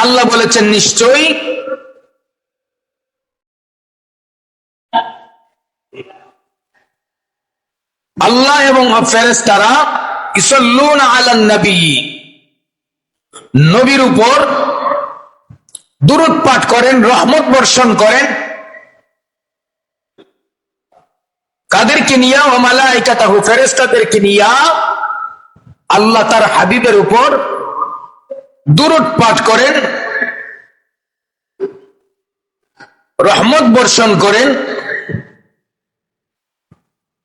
আল্লাহ বলেছেন নিশ্চয়ই আল্লাহ এবং ফেরেশতারা ইসাল্লুনা আলান নবী, নবীর উপর দুরূদ পাঠ করেন, রহমত বর্ষণ করেন। কাদেরকে নিয়া? ওয়া মালাইকাতাহু, ফেরেশতাদেরকে নিয়া আল্লাহ তার হাবিবের উপর দুরূদ পাঠ করেন, রহমত বর্ষণ করেন।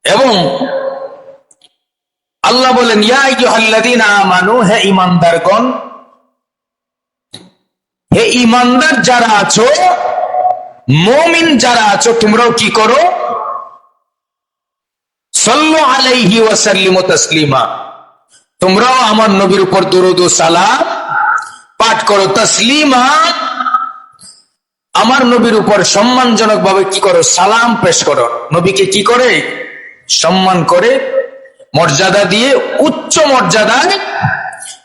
এবং আল্লাহ বলেন ইয়া আইয়ুহাল্লাযীনা আমানু, হে ঈমানদারগণ, হে ঈমানদার যারা আছো, মুমিন যারা আছো, তোমরাও কি করো? সাল্লু আলাইহি ওয়া সাল্লিমু তাসলিমা, তোমরাও আমার নবীর উপর দুরূদ ও সালাম পাঠ করো। তাসলিমা, আমার নবীর উপর সম্মানজনক ভাবে কি করো? সালাম পেশ করো। নবীকে কি করে? সম্মান করে, মর্যাদা দিয়ে, উচ্চ মর্যাদায়।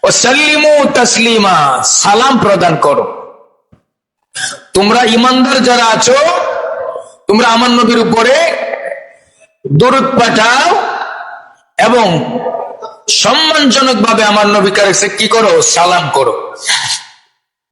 ও সাল্লিমু তাসলিমা, সালাম প্রদান করো। তোমরা ঈমানদার যারা আছো, তোমরা আমার নবীর উপরে দরুদ পাঠাও এবং সম্মানজনক ভাবে আমার নবীর কাছে কি করো? সালাম করো।